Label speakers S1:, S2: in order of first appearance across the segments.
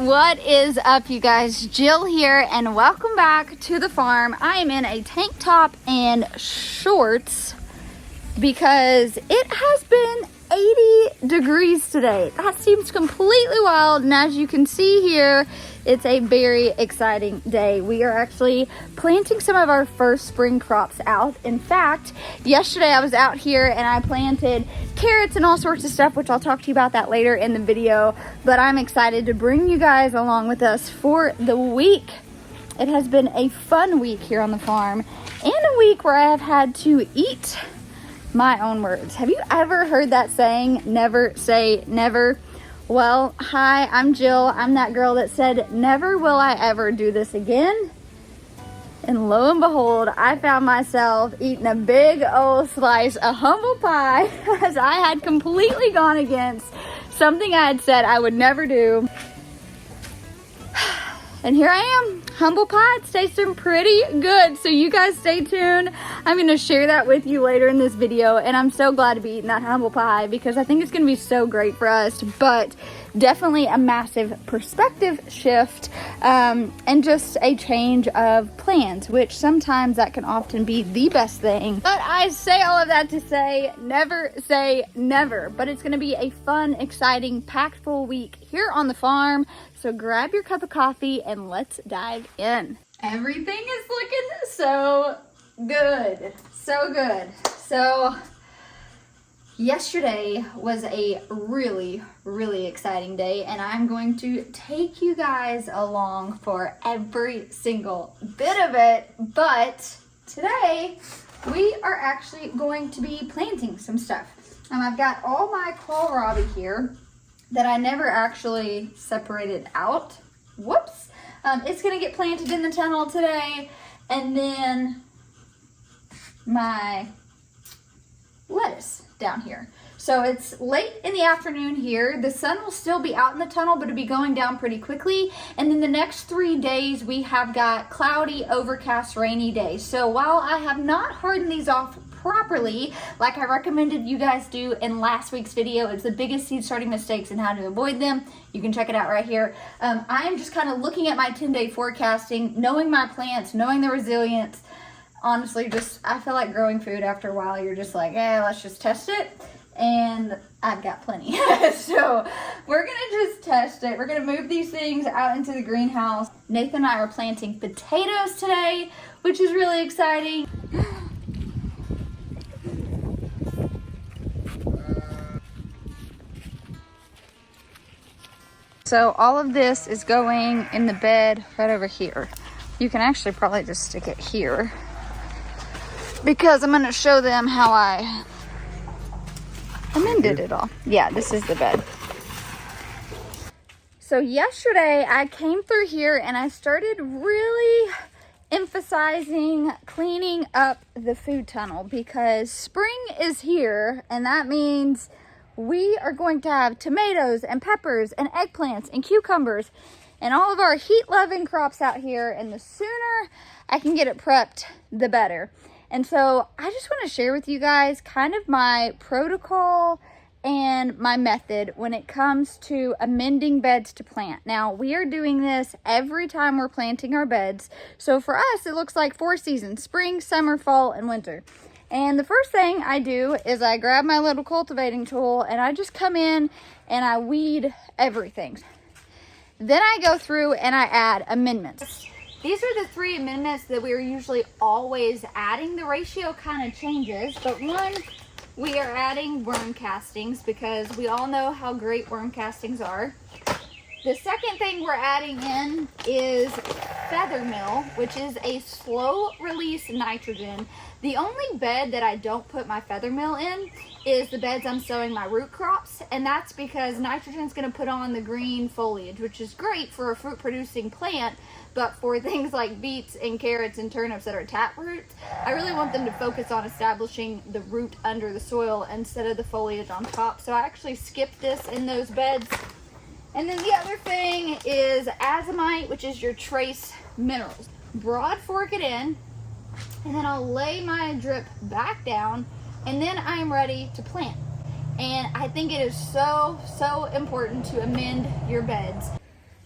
S1: What is up, you guys? Jill here, and welcome back to the farm. I am in a tank top and shorts because it has been 80 degrees today. That seems completely wild, and as you can see here, it's a very exciting day. We are actually planting some of our first spring crops out. In fact, yesterday I was out here and I planted carrots and all sorts of stuff, which I'll talk to you about that later in the video. But I'm excited to bring you guys along with us for the week. It has been a fun week here on the farm, and a week where I have had to eat my own words. Have you ever heard that saying, never say never? Well, hi, I'm Jill. I'm that girl that said, never will I ever do this again. And lo and behold, I found myself eating a big old slice of humble pie as I had completely gone against something I had said I would never do. And here I am, humble pie. It's tasting pretty good. So you guys stay tuned. I'm gonna share that with you later in this video. And I'm so glad to be eating that humble pie because I think it's gonna be so great for us. But definitely a massive perspective shift and just a change of plans, which sometimes that can often be the best thing. But I say all of that to say, never say never. But it's gonna be a fun, exciting, packed full week here on the farm. So grab your cup of coffee and let's dive in. Everything is looking so good. So good. So yesterday was a really, really exciting day, and I'm going to take you guys along for every single bit of it. But today we are actually going to be planting some stuff. I've got all my kohlrabi here that I never actually separated out. Whoops. It's gonna get planted in the tunnel today, and then my lettuce down here. So it's late in the afternoon here. The sun will still be out in the tunnel, but it'll be going down pretty quickly. And then the next 3 days, we have got cloudy, overcast, rainy days. So while I have not hardened these off properly, like I recommended you guys do in last week's video, it's the biggest seed starting mistakes and how to avoid them. You can check it out right here. I am just kind of looking at my 10-day forecasting, knowing my plants, knowing the resilience. Honestly, I feel like growing food after a while, you're just like, let's just test it. And I've got plenty. So we're gonna just test it. We're gonna move these things out into the greenhouse. Nathan and I are planting potatoes today, which is really exciting. So all of this is going in the bed right over here. You can actually probably just stick it here because I'm gonna show them how I amended it all. Yeah, this is the bed. So yesterday I came through here and I started really emphasizing cleaning up the food tunnel because spring is here, and that means we are going to have tomatoes and peppers and eggplants and cucumbers and all of our heat-loving crops out here, and the sooner I can get it prepped, the better. And so I just want to share with you guys kind of my protocol and my method when it comes to amending beds to plant. Now, we are doing this every time we're planting our beds. So for us, it looks like 4 seasons: spring, summer, fall, and winter. And the first thing I do is I grab my little cultivating tool and I just come in and I weed everything. Then I go through and I add amendments. These are the 3 amendments that we are usually always adding. The ratio kind of changes, but one, we are adding worm castings because we all know how great worm castings are. The second thing we're adding in is feather meal, which is a slow release nitrogen. The only bed that I don't put my feather meal in is the beds I'm sowing my root crops, and that's because nitrogen is going to put on the green foliage, which is great for a fruit producing plant, but for things like beets and carrots and turnips that are tap roots, I really want them to focus on establishing the root under the soil instead of the foliage on top. So I actually skip this in those beds. And then the other thing is azomite, which is your trace minerals. Broad fork it in, and then I'll lay my drip back down, and then I'm ready to plant. And I think it is so important to amend your beds.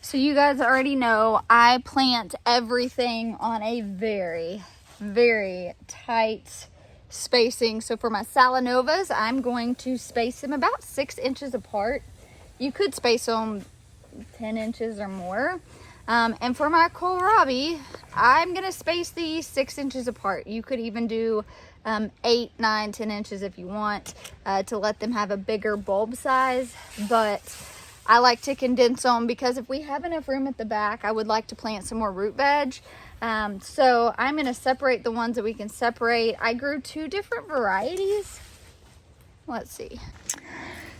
S1: So you guys already know I plant everything on a very, very tight spacing. So for my Salanovas, I'm going to space them about 6 inches apart. You could space them 10 inches or more. And for my kohlrabi, I'm gonna space these 6 inches apart. You could even do 8, 9, 10 inches if you want, to let them have a bigger bulb size. But I like to condense them because if we have enough room at the back, I would like to plant some more root veg. So I'm gonna separate the ones that we can separate. I grew 2 different varieties. Let's see.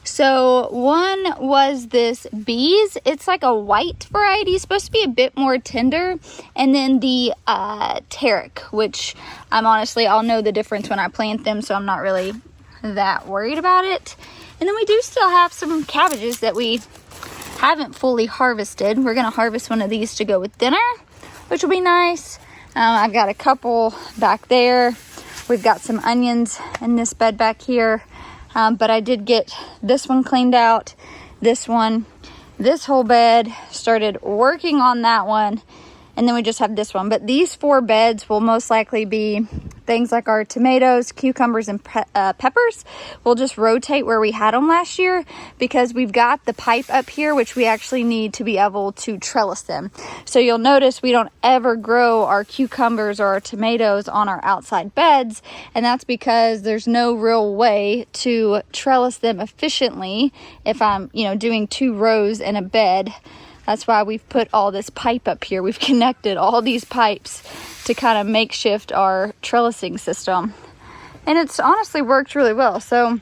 S1: So one was this Bees. It's like a white variety. It's supposed to be a bit more tender. And then the Tarek, which I'll know the difference when I plant them, so I'm not really that worried about it. And then we do still have some cabbages that we haven't fully harvested. We're gonna harvest one of these to go with dinner, which will be nice. I've got a couple back there. We've got some onions in this bed back here. But I did get this one cleaned out, this one, this whole bed, started working on that one, and then we just have this one. But these 4 beds will most likely be things like our tomatoes, cucumbers, and peppers. We'll just rotate where we had them last year because we've got the pipe up here, which we actually need to be able to trellis them. So you'll notice we don't ever grow our cucumbers or our tomatoes on our outside beds, and that's because there's no real way to trellis them efficiently if I'm, doing 2 rows in a bed. That's why we've put all this pipe up here. We've connected all these pipes to kind of makeshift our trellising system. And it's honestly worked really well. So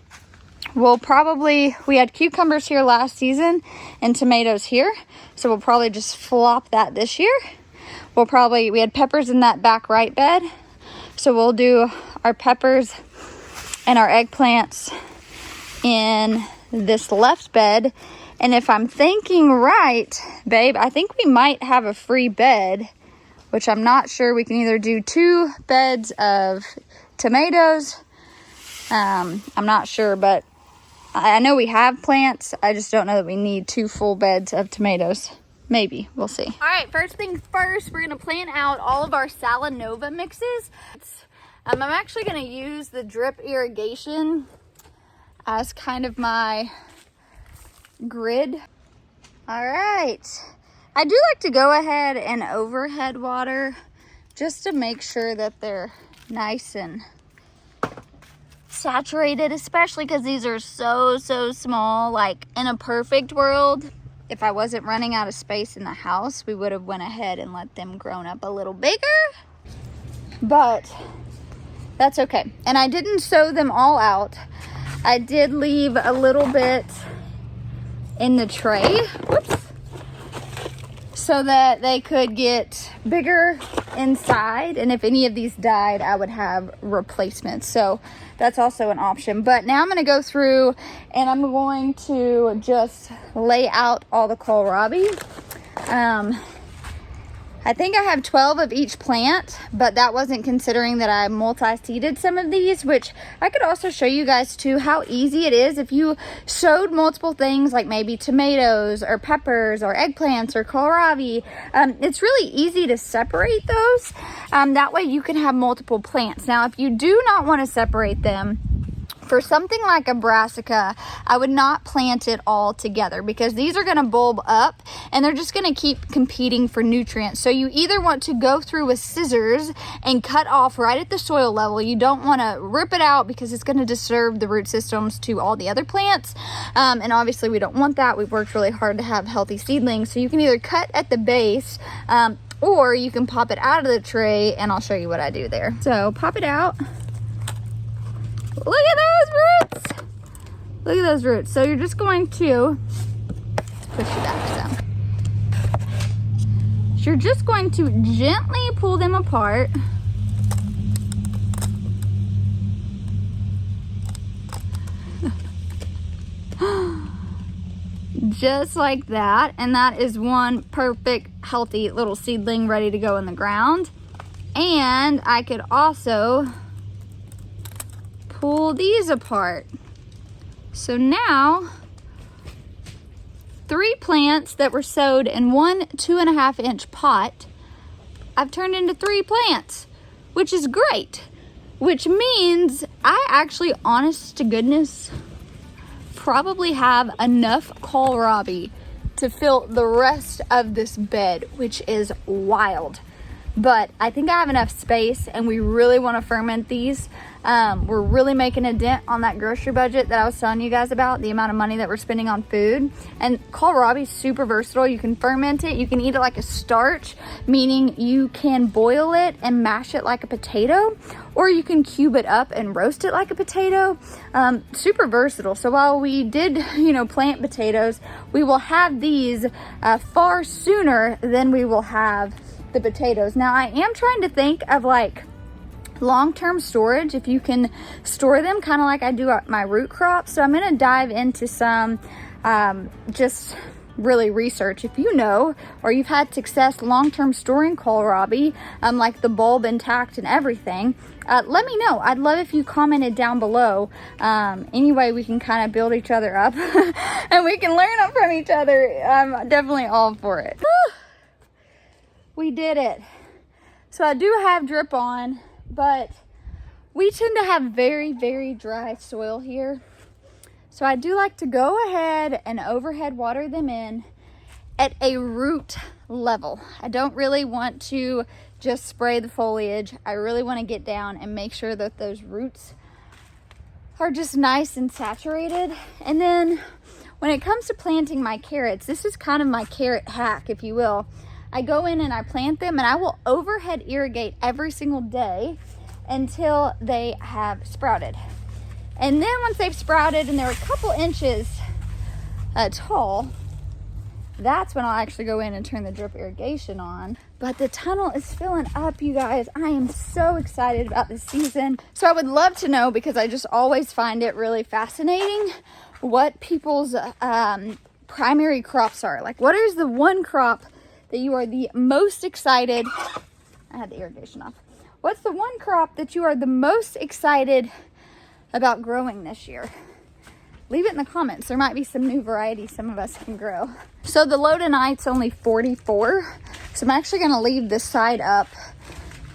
S1: we had cucumbers here last season and tomatoes here. So we'll probably just flop that this year. We had peppers in that back right bed. So we'll do our peppers and our eggplants in this left bed. And if I'm thinking right, babe, I think we might have a free bed, which I'm not sure. We can either do 2 beds of tomatoes. I'm not sure, but I know we have plants. I just don't know that we need 2 full beds of tomatoes. Maybe. We'll see. All right, first things first, we're going to plan out all of our Salanova mixes. I'm actually going to use the drip irrigation as kind of my grid. All right, I do like to go ahead and overhead water just to make sure that they're nice and saturated, especially because these are so small. Like in a perfect world, if I wasn't running out of space in the house, we would have went ahead and let them grown up a little bigger, but that's okay. And I didn't sow them all out. I did leave a little bit in the tray, so that they could get bigger inside, and if any of these died, I would have replacements. So that's also an option. But now I'm going to go through and I'm going to just lay out all the kohlrabi. I think I have 12 of each plant, but that wasn't considering that I multi-seeded some of these, which I could also show you guys too how easy it is if you sowed multiple things like maybe tomatoes or peppers or eggplants or kohlrabi. It's really easy to separate those. That way you can have multiple plants. Now, if you do not want to separate them, for something like a brassica, I would not plant it all together because these are going to bulb up and they're just going to keep competing for nutrients. So you either want to go through with scissors and cut off right at the soil level. You don't want to rip it out because it's going to disturb the root systems to all the other plants. And obviously we don't want that. We've worked really hard to have healthy seedlings. So you can either cut at the base, or you can pop it out of the tray, and I'll show you what I do there. So pop it out. Look at those roots. Look at those roots. So you're just going to push it back some. You're just going to gently pull them apart. Just like that. And that is one perfect, healthy little seedling ready to go in the ground. And I could also pull these apart. So now 3 plants that were sowed in 1 2.5-inch pot, I've turned into 3 plants, which is great. Which means I actually, honest to goodness, probably have enough kohlrabi to fill the rest of this bed, which is wild. But I think I have enough space, and we really want to ferment these. We're really making a dent on that grocery budget that I was telling you guys about, the amount of money that we're spending on food. And kohlrabi is super versatile. You can ferment it. You can eat it like a starch, meaning you can boil it and mash it like a potato, or you can cube it up and roast it like a potato. Super versatile. So while we did, plant potatoes, we will have these far sooner than we will have the potatoes. Now I am trying to think of like long-term storage, if you can store them kind of like I do my root crops. So I'm going to dive into some just really research. If you know, or you've had success long-term storing kohlrabi, like the bulb intact and everything, let me know. I'd love if you commented down below. Anyway, we can kind of build each other up and we can learn from each other. I'm definitely all for it. We did it. So I do have drip on, but we tend to have very, very dry soil here. So I do like to go ahead and overhead water them in at a root level. I don't really want to just spray the foliage. I really want to get down and make sure that those roots are just nice and saturated. And then when it comes to planting my carrots, this is kind of my carrot hack, if you will. I go in and I plant them, and I will overhead irrigate every single day until they have sprouted. And then once they've sprouted and they're a couple inches tall, that's when I'll actually go in and turn the drip irrigation on. But the tunnel is filling up, you guys. I am so excited about this season. So I would love to know, because I just always find it really fascinating, what people's primary crops are. Like, what is the one crop that you are the most excited? I had the irrigation off. What's the one crop that you are the most excited about growing this year? Leave it in the comments. There might be some new varieties some of us can grow. So the low tonight's only 44. So I'm actually going to leave this side up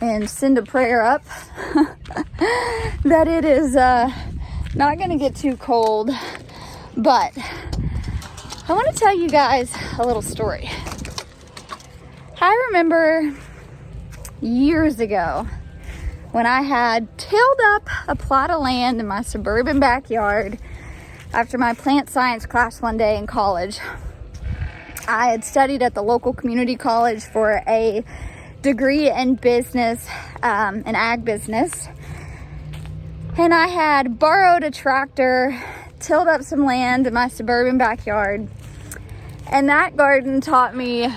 S1: and send a prayer up that it is not going to get too cold. But I want to tell you guys a little story. I remember years ago when I had tilled up a plot of land in my suburban backyard after my plant science class one day in college. I had studied at the local community college for a degree in business, an ag business. And I had borrowed a tractor, tilled up some land in my suburban backyard. And that garden taught me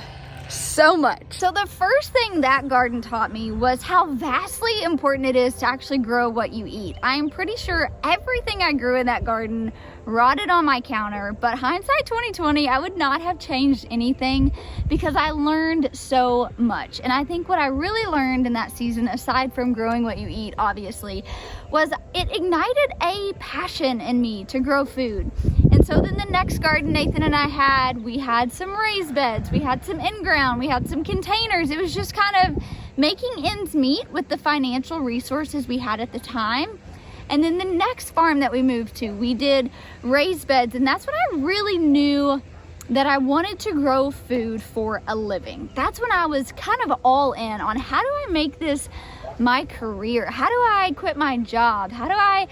S1: so much. So the first thing that garden taught me was how vastly important it is to actually grow what you eat. I am pretty sure everything I grew in that garden rotted on my counter, but hindsight 2020, I would not have changed anything because I learned so much. And I think what I really learned in that season, aside from growing what you eat, obviously, was it ignited a passion in me to grow food. And so then the next garden Nathan and I had, we had some raised beds, we had some in-ground, we had some containers. It was just kind of making ends meet with the financial resources we had at the time. And then the next farm that we moved to, we did raised beds, and that's when I really knew that I wanted to grow food for a living. That's when I was kind of all in on how do I make this my career? How do I quit my job? How do I,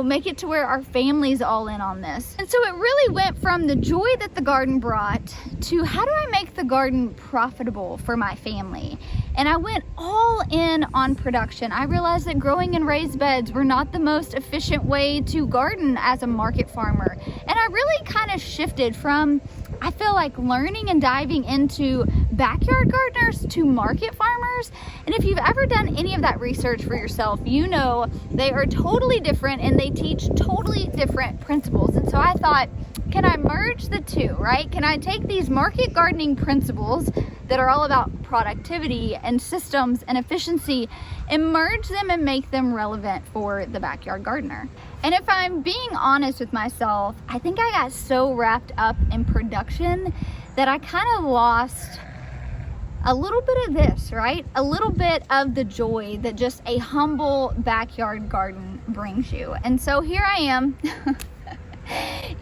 S1: make it to where our family's all in on this? And so it really went from the joy that the garden brought to how do I make the garden profitable for my family? And I went all in on production. I realized that growing in raised beds were not the most efficient way to garden as a market farmer. And I really kind of shifted from, I feel like, learning and diving into backyard gardeners to market farmers. And if you've ever done any of that research for yourself, you know they are totally different and they teach totally different principles. And so I thought, can I merge the two, right? Can I take these market gardening principles that are all about productivity and systems and efficiency and merge them and make them relevant for the backyard gardener. And if I'm being honest with myself, I think I got so wrapped up in production that I kind of lost a little bit of this, right? A little bit of the joy that just a humble backyard garden brings you. And so here I am,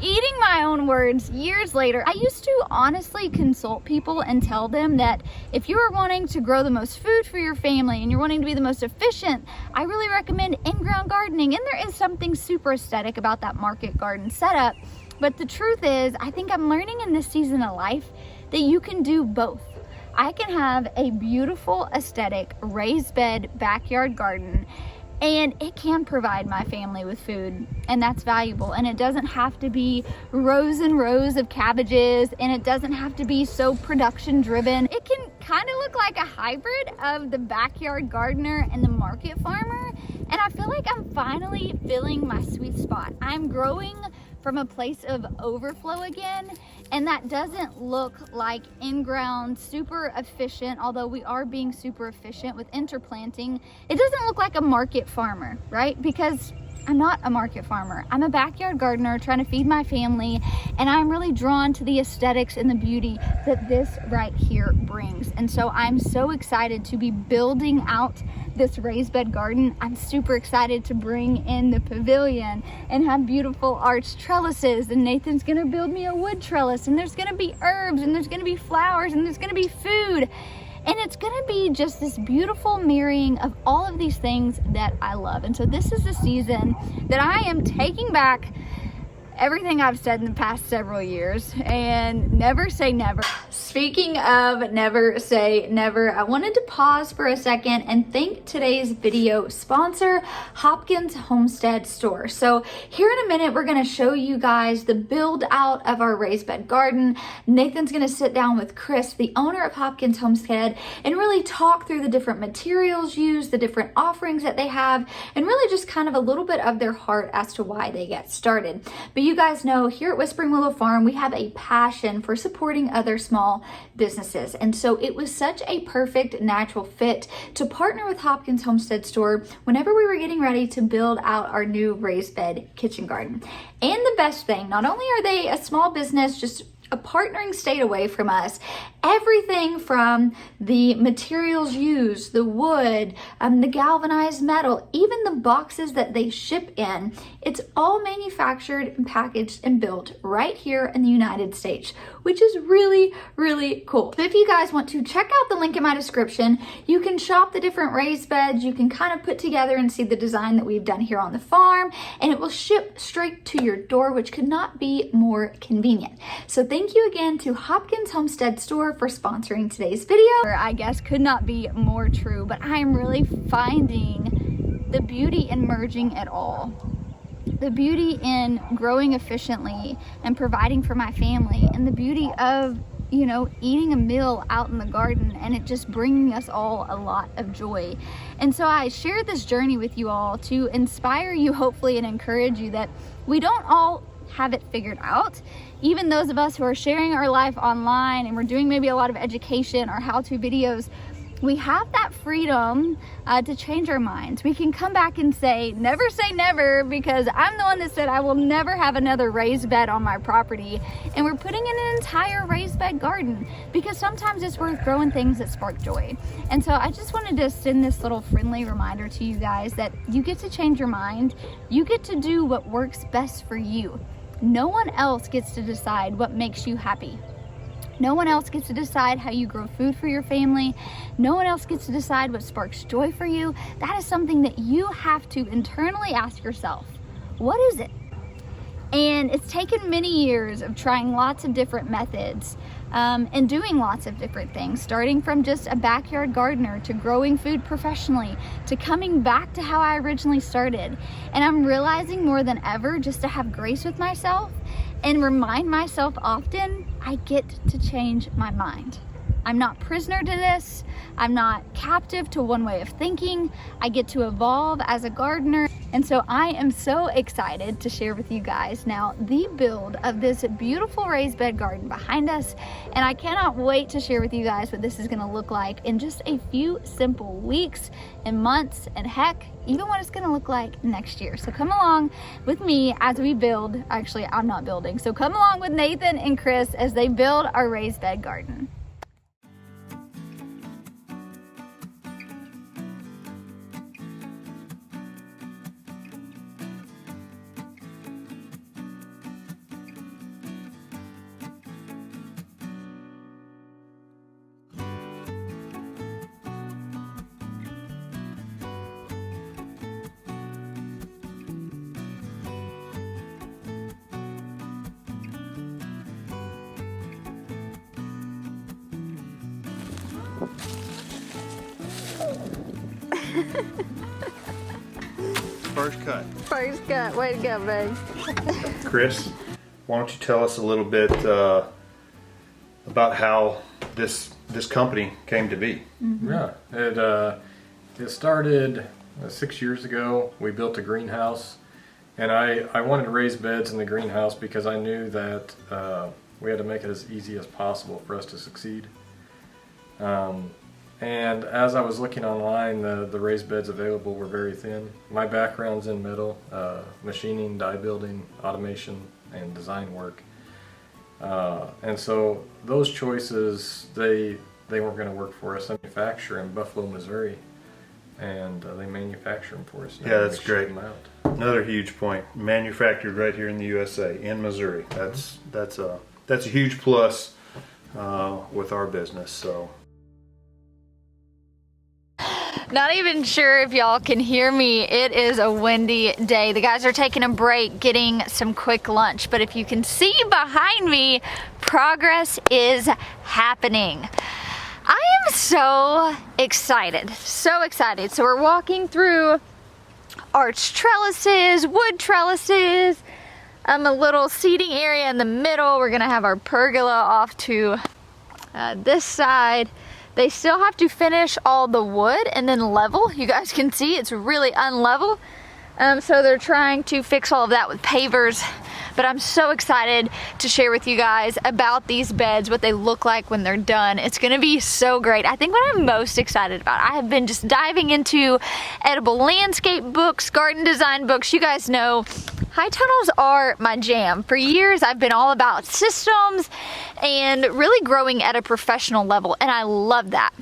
S1: eating my own words years later. I used to honestly consult people and tell them that if you are wanting to grow the most food for your family and you're wanting to be the most efficient, I really recommend in-ground gardening. And there is something super aesthetic about that market garden setup. But the truth is, I think I'm learning in this season of life that you can do both. I can have a beautiful aesthetic raised bed backyard garden, and it can provide my family with food, and that's valuable. And it doesn't have to be rows and rows of cabbages, and it doesn't have to be so production driven. It can kind of look like a hybrid of the backyard gardener and the market farmer. And I feel like I'm finally filling my sweet spot. I'm growing from a place of overflow again, and that doesn't look like in-ground super efficient, although we are being super efficient with interplanting. It doesn't look like a market farmer, right? Because I'm not a market farmer. I'm a backyard gardener trying to feed my family, and I'm really drawn to the aesthetics and the beauty that this right here brings. And so I'm so excited to be building out this raised bed garden. I'm super excited to bring in the pavilion and have beautiful arched trellises, and Nathan's gonna build me a wood trellis, and there's gonna be herbs, and there's gonna be flowers, and there's gonna be food. And it's gonna be just this beautiful marrying of all of these things that I love. And so this is the season that I am taking back everything I've said in the past several years, and never say never. Speaking of never say never, I wanted to pause for a second and thank today's video sponsor, Hopkins Homestead Store. So here in a minute, we're gonna show you guys the build out of our raised bed garden. Nathan's gonna sit down with Chris, the owner of Hopkins Homestead, and really talk through the different materials used, the different offerings that they have, and really just kind of a little bit of their heart as to why they get started. But you guys know here at Whispering Willow Farm, we have a passion for supporting other small businesses. And so it was such a perfect natural fit to partner with Hopkins Homestead Store whenever we were getting ready to build out our new raised bed kitchen garden. And the best thing, not only are they a small business, just a partnering state away from us, everything from the materials used, the wood, the galvanized metal, even the boxes that they ship in, it's all manufactured and packaged and built right here in the United States, which is really, really cool. So if you guys want to check out the link in my description, you can shop the different raised beds, you can kind of put together and see the design that we've done here on the farm, and it will ship straight to your door, which could not be more convenient. So thank you again to Hopkins Homestead Store for sponsoring today's video. I guess could not be more true, but I am really finding the beauty in merging it all. The beauty in growing efficiently and providing for my family, and the beauty of, you know, eating a meal out in the garden and it just bringing us all a lot of joy. And so I shared this journey with you all to inspire you, hopefully, and encourage you that we don't all have it figured out. Even those of us who are sharing our life online and we're doing maybe a lot of education or how-to videos, we have that freedom to change our minds. We can come back and say never, because I'm the one that said I will never have another raised bed on my property, and we're putting in an entire raised bed garden because sometimes it's worth growing things that spark joy. And so I just wanted to send this little friendly reminder to you guys that you get to change your mind. You get to do what works best for you. No one else gets to decide what makes you happy. No one else gets to decide how you grow food for your family. No one else gets to decide what sparks joy for you. That is something that you have to internally ask yourself. What is it? And it's taken many years of trying lots of different methods and doing lots of different things, starting from just a backyard gardener to growing food professionally to coming back to how I originally started. And I'm realizing more than ever just to have grace with myself and remind myself often, I get to change my mind. I'm not prisoner to this. I'm not captive to one way of thinking. I get to evolve as a gardener. And so I am so excited to share with you guys now the build of this beautiful raised bed garden behind us. And I cannot wait to share with you guys what this is gonna look like in just a few simple weeks and months, and heck, even what it's gonna look like next year. So come along with me as we build. Actually, I'm not building. So come along with Nathan and Chris as they build our raised bed garden.
S2: First cut.
S1: First cut. Way to go, babe.
S2: Chris, why don't you tell us a little bit about how this company came to be?
S3: Yeah, it started 6 years ago. We built a greenhouse, and I wanted to raise beds in the greenhouse because I knew that we had to make it as easy as possible for us to succeed. And as I was looking online, the raised beds available were very thin. My background's in metal, machining, die building, automation, and design work. And so those choices, they weren't going to work for us. I manufacture in Buffalo, Missouri, and they manufacture them for us.
S2: Yeah, that's great. Another huge point. Manufactured right here in the USA, in Missouri. That's a huge plus with our business. So.
S1: Not even sure if y'all can hear me. It is a windy day. The guys are taking a break, getting some quick lunch. But if you can see behind me, progress is happening. I am so excited, so excited. So we're walking through arched trellises, wood trellises, a little seating area in the middle. We're gonna have our pergola off to this side. They still have to finish all the wood and then level. You guys can see it's really unlevel. So they're trying to fix all of that with pavers. But I'm so excited to share with you guys about these beds, what they look like when they're done. It's gonna be so great. I think what I'm most excited about, I have been just diving into edible landscape books, garden design books. You guys know high tunnels are my jam. For years, I've been all about systems and really growing at a professional level, and I love that.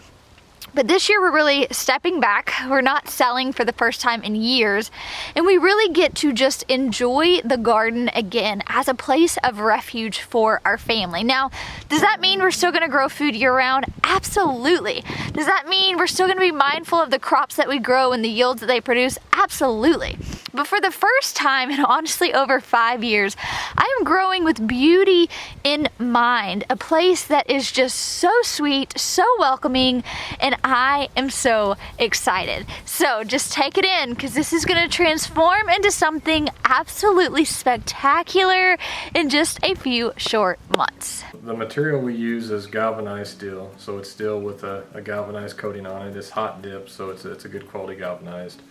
S1: But this year we're really stepping back. We're not selling for the first time in years, and we really get to just enjoy the garden again as a place of refuge for our family. Now, does that mean we're still gonna grow food year round? Absolutely. Does that mean we're still gonna be mindful of the crops that we grow and the yields that they produce? Absolutely. But for the first time in honestly over 5 years, I am growing with beauty in mind, a place that is just so sweet, so welcoming, and I am so excited. So just take it in, because this is going to transform into something absolutely spectacular in just a few short months.
S3: The material we use is galvanized steel, so it's steel with a galvanized coating on it. It's hot dip, so it's a good quality galvanized.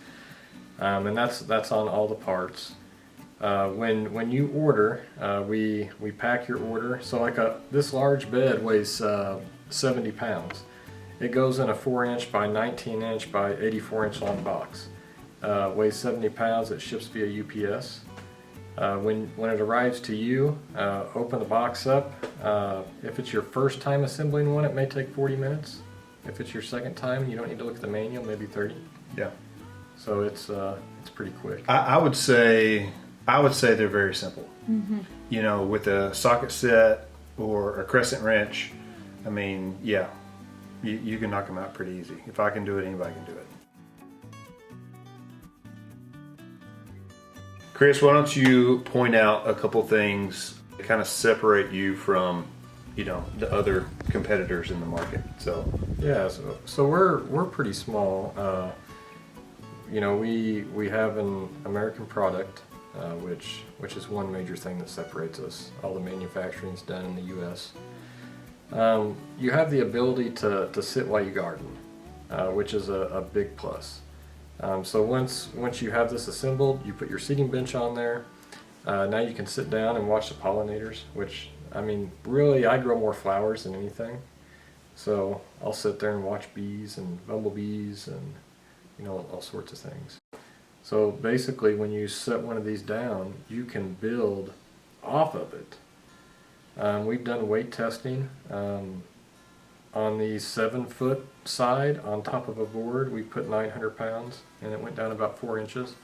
S3: And that's on all the parts. When you order, we pack your order. So like this large bed weighs 70 pounds. It goes in a 4-inch by 19-inch by 84-inch long box. Weighs 70 pounds. It ships via UPS. When it arrives to you, open the box up. If it's your first time assembling one, it may take 40 minutes. If it's your second time, you don't need to look at the manual, maybe 30.
S2: Yeah.
S3: So it's pretty quick.
S2: I would say they're very simple.
S1: Mm-hmm.
S2: You know, with a socket set or a crescent wrench, I mean, yeah, you can knock them out pretty easy. If I can do it, anybody can do it. Chris, why don't you point out a couple things that kind of separate you from, you know, the other competitors in the market? So
S3: yeah, so we're pretty small. You know, we have an American product, which is one major thing that separates us. All the manufacturing is done in the U.S. You have the ability to sit while you garden, which is a big plus. So once you have this assembled, you put your seating bench on there. Now you can sit down and watch the pollinators, which, I mean, really, I grow more flowers than anything. So I'll sit there and watch bees and bumblebees and, you know, all sorts of things. So basically, when you set one of these down, you can build off of it. We've done weight testing. On the 7-foot side, on top of a board, we put 900 pounds, and it went down about 4 inches.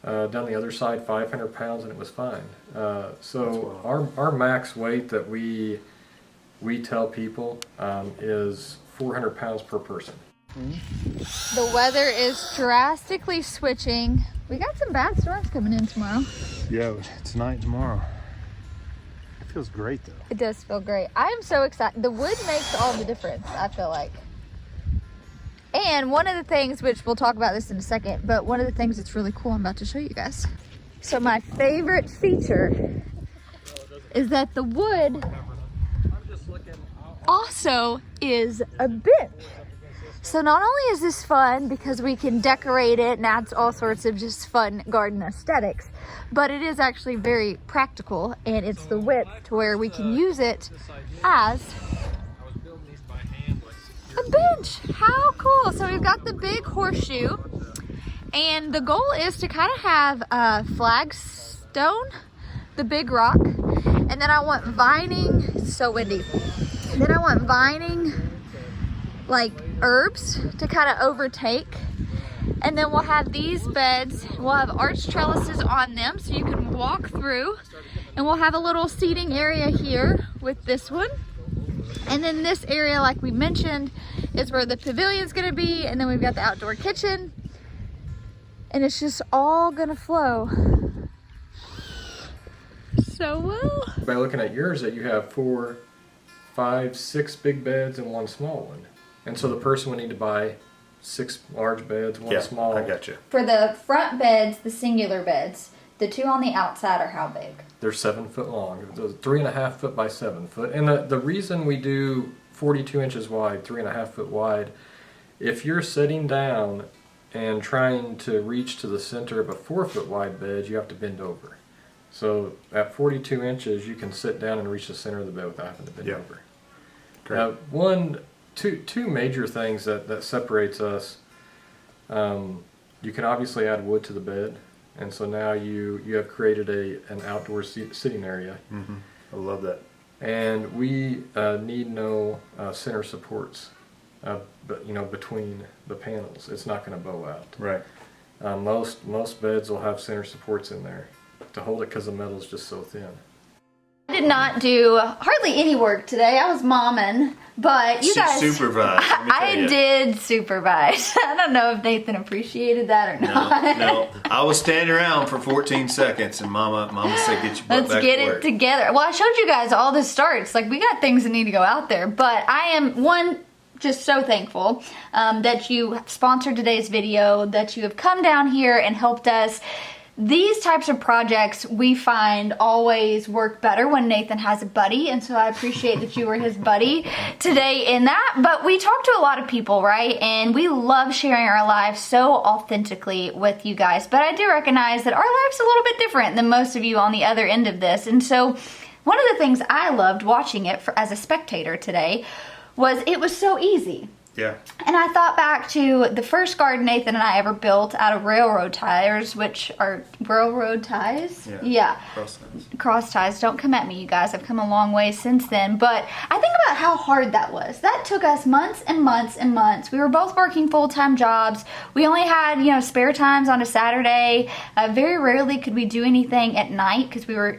S3: Down the other side, 500 pounds, and it was fine. So our max weight that we tell people is 400 pounds per person.
S1: The weather is drastically switching. We got some bad storms coming in tomorrow.
S2: Yeah, tonight and tomorrow. It feels great though.
S1: It does feel great. I am so excited. The wood makes all the difference, I feel like. And one of the things, which we'll talk about this in a second, but one of the things that's really cool I'm about to show you guys. So my favorite feature is that the wood also is a bench. So not only is this fun because we can decorate it and adds all sorts of just fun garden aesthetics, but it is actually very practical, and it's the width to where we can use it as a bench. How cool. So we've got the big horseshoe, and the goal is to kind of have a flagstone, the big rock, and then I want vining, it's so windy, then I want vining like herbs to kind of overtake, and then we'll have these beds, we'll have arch trellises on them so you can walk through, and we'll have a little seating area here with this one, and then this area, like we mentioned, is where the pavilion's going to be, and then we've got the outdoor kitchen, and it's just all going to flow so well.
S3: By looking at yours, that you have 4, 5, 6 big beds and 1 small one. And so the person would need to buy 6 large beds, 1 small.
S2: I got you.
S1: For the front beds, the singular beds, the 2 on the outside are how big?
S3: They're 7 foot long. They're 3.5 foot by 7 foot. And the reason we do 42 inches wide, 3.5 foot wide, if you're sitting down and trying to reach to the center of a 4 foot wide bed, you have to bend over. So at 42 inches, you can sit down and reach the center of the bed without having to bend over.
S2: Great.
S3: Two major things that separates us. You can obviously add wood to the bed, and so now you have created an outdoor sitting area.
S2: Mm-hmm. I love that.
S3: And we need no center supports, but you know, between the panels, it's not going to bow out.
S2: Right.
S3: Most beds will have center supports in there to hold it because the metal is just so thin.
S1: I did not do hardly any work today. I was momming, but you guys
S2: supervised.
S1: I did supervise. I don't know if Nathan appreciated that or not.
S2: No. I was standing around for 14 seconds, and Mama said, "Get your butt
S1: Let's
S2: back
S1: get
S2: to
S1: it
S2: work."
S1: together. Well, I showed you guys all the starts. Like, we got things that need to go out there, but I am just so thankful that you sponsored today's video, that you have come down here and helped us. These types of projects we find always work better when Nathan has a buddy, and so I appreciate that you were his buddy today in that. But we talk to a lot of people, right? And we love sharing our lives so authentically with you guys. But I do recognize that our life's a little bit different than most of you on the other end of this. And so one of the things I loved watching it as a spectator today was it was so easy.
S2: Yeah.
S1: And I thought back to the first garden Nathan and I ever built out of railroad tires, which are railroad ties? Yeah. Cross ties. Don't come at me, you guys. I've come a long way since then. But I think about how hard that was. That took us months and months and months. We were both working full-time jobs. We only had, spare times on a Saturday. Very rarely could we do anything at night because we were,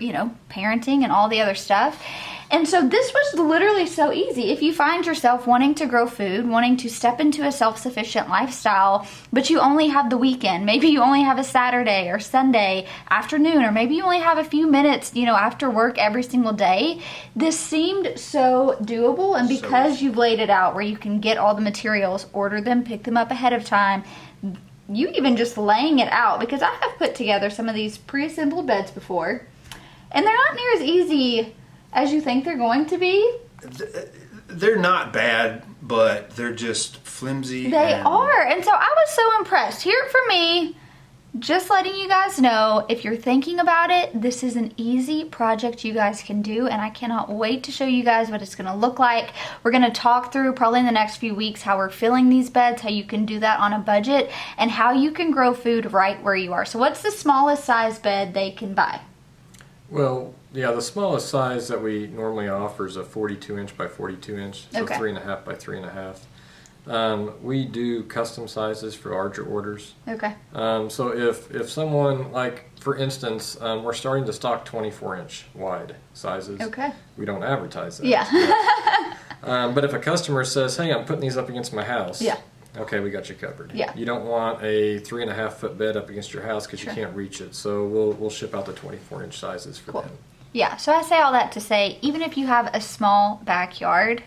S1: parenting and all the other stuff. And so this was literally so easy. If you find yourself wanting to grow food, wanting to step into a self-sufficient lifestyle, but you only have the weekend, maybe you only have a Saturday or Sunday afternoon, or maybe you only have a few minutes, after work every single day, this seemed so doable. And because you've laid it out where you can get all the materials, order them, pick them up ahead of time, you even just laying it out, because I have put together some of these pre-assembled beds before, and they're not near as easy as you think they're going to be.
S2: They're not bad but they're just flimsy.
S1: They are. And so I was so impressed. Hear it from me. Just letting you guys know, if you're thinking about it, this is an easy project you guys can do, and I cannot wait to show you guys what it's gonna look like. We're gonna talk through probably in the next few weeks how we're filling these beds, how you can do that on a budget, and how you can grow food right where you are. So what's the smallest size bed they can buy?
S3: Well, yeah, the smallest size that we normally offer is a 42 inch by 42 inch, so
S1: Okay.
S3: 3.5 by 3.5. We do custom sizes for larger orders.
S1: Okay.
S3: So if someone, like for instance, we're starting to stock 24 inch wide sizes.
S1: Okay.
S3: We don't advertise that.
S1: Yeah.
S3: But if a customer says, hey, I'm putting these up against my house.
S1: Yeah.
S3: Okay, we got you covered.
S1: Yeah.
S3: You don't want a 3.5 foot bed up against your house because
S1: Sure.
S3: you can't reach it. So we'll ship out the 24 inch sizes for
S1: Cool.
S3: them.
S1: Yeah, so I say all that to say, even if you have a small backyard,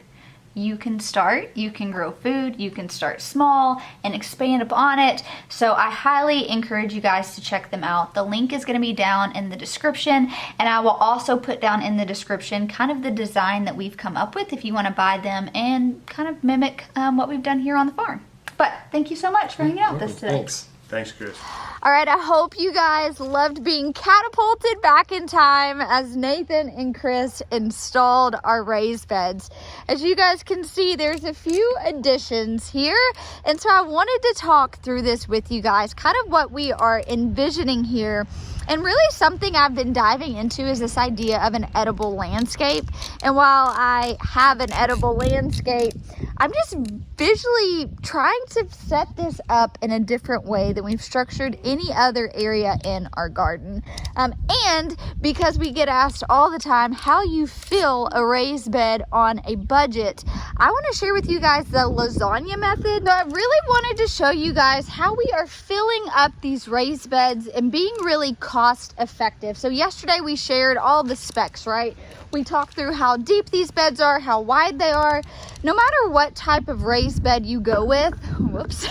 S1: you can start, you can grow food, you can start small and expand upon it. So I highly encourage you guys to check them out. The link is going to be down in the description, and I will also put down in the description kind of the design that we've come up with if you want to buy them and kind of mimic what we've done here on the farm. But thank you so much for hanging out with us today.
S3: Thanks.
S2: Thanks, Chris.
S1: All right, I hope you guys loved being catapulted back in time as Nathan and Chris installed our raised beds. As you guys can see, there's a few additions here, and so I wanted to talk through this with you guys, kind of what we are envisioning here. And really something I've been diving into is this idea of an edible landscape. And while I have an edible landscape, I'm just visually trying to set this up in a different way than we've structured any other area in our garden. And because we get asked all the time how you fill a raised bed on a budget, I want to share with you guys the lasagna method. So I really wanted to show you guys how we are filling up these raised beds and being really cost effective. So yesterday we shared all the specs, right? We talked through how deep these beds are, how wide they are. No matter what type of raised bed you go with, whoops,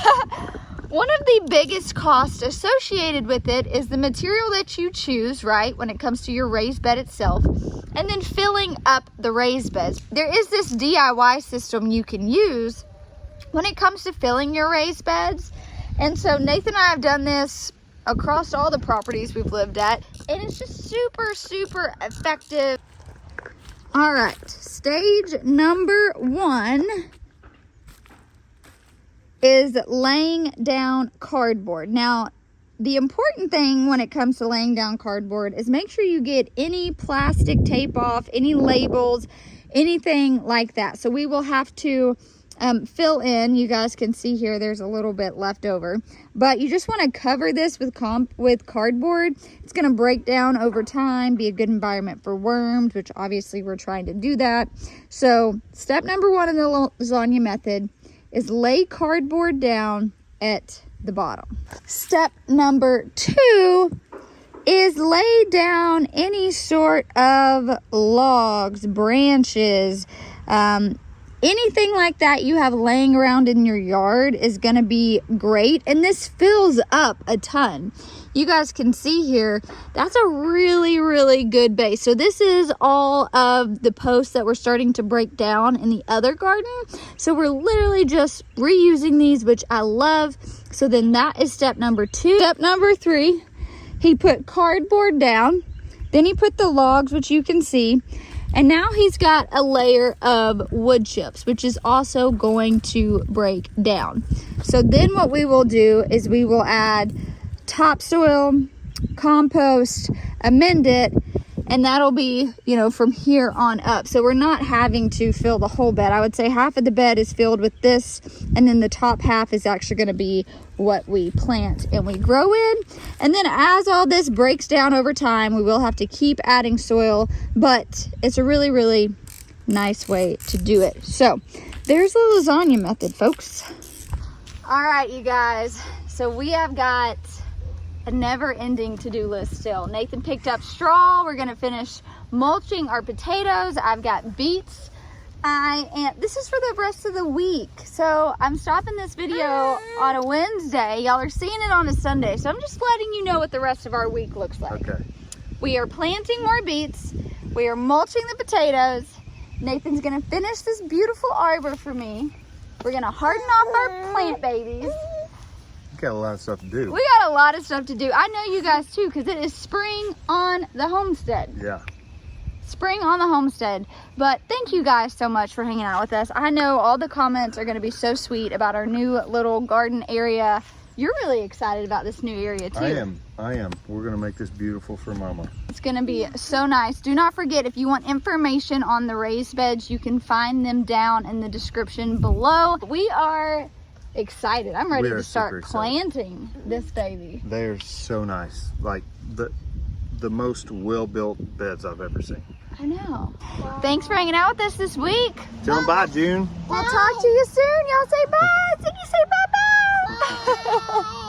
S1: one of the biggest costs associated with it is the material that you choose, right, when it comes to your raised bed itself, and then filling up the raised beds. There is this DIY system you can use when it comes to filling your raised beds. And so Nathan and I have done this across all the properties we've lived at, and it's just super effective. All right, stage number 1 is laying down cardboard. Now, the important thing when it comes to laying down cardboard is make sure you get any plastic tape off, any labels, anything like that. So we will have to fill in. You guys can see here there's a little bit left over, but you just want to cover this with cardboard. It's going to break down over time, be a good environment for worms, which obviously we're trying to do that. So step number 1 in the lasagna method is lay cardboard down at the bottom. Step number 2 is lay down any sort of logs, branches, anything like that you have laying around in your yard is going to be great. And this fills up a ton. You guys can see here, that's a really good base. So this is all of the posts that we're starting to break down in the other garden. So we're literally just reusing these, which I love. So then that is step number 2. Step number 3, he put cardboard down. Then he put the logs, which you can see. And now he's got a layer of wood chips, which is also going to break down. So then what we will do is we will add topsoil, compost, amend it, and that'll be, you know, from here on up. So we're not having to fill the whole bed. I would say half of the bed is filled with this, and then the top half is actually going to be what we plant and we grow in. And then as all this breaks down over time, we will have to keep adding soil, but it's a really nice way to do it. So there's the lasagna method, folks. All right, you guys, so we have got a never-ending to-do list still. Nathan picked up straw. We're gonna finish mulching our potatoes. I've got beets. This is for the rest of the week. So I'm stopping this video on a Wednesday. Y'all are seeing it on a Sunday. So I'm just letting you know what the rest of our week looks like.
S2: Okay.
S1: We are planting more beets. We are mulching the potatoes. Nathan's gonna finish this beautiful arbor for me. We're gonna harden off our plant babies.
S2: We got a lot of stuff to do.
S1: We got a lot of stuff to do. I know you guys too, because it is spring on the homestead.
S2: Yeah.
S1: Spring on the homestead. But thank you guys so much for hanging out with us. I know all the comments are going to be so sweet about our new little garden area. You're really excited about this new area too.
S2: I am. We're going to make this beautiful for Mama.
S1: It's going to be so nice. Do not forget, if you want information on the raised beds, you can find them down in the description below. We are excited. I'm ready to start planting this baby.
S2: They are so nice. Like the most well-built beds I've ever seen.
S1: I know. Thanks for hanging out with us this week.
S2: Tell them bye, June.
S1: We'll talk to you soon. Y'all say bye. Ziggy, say bye-bye.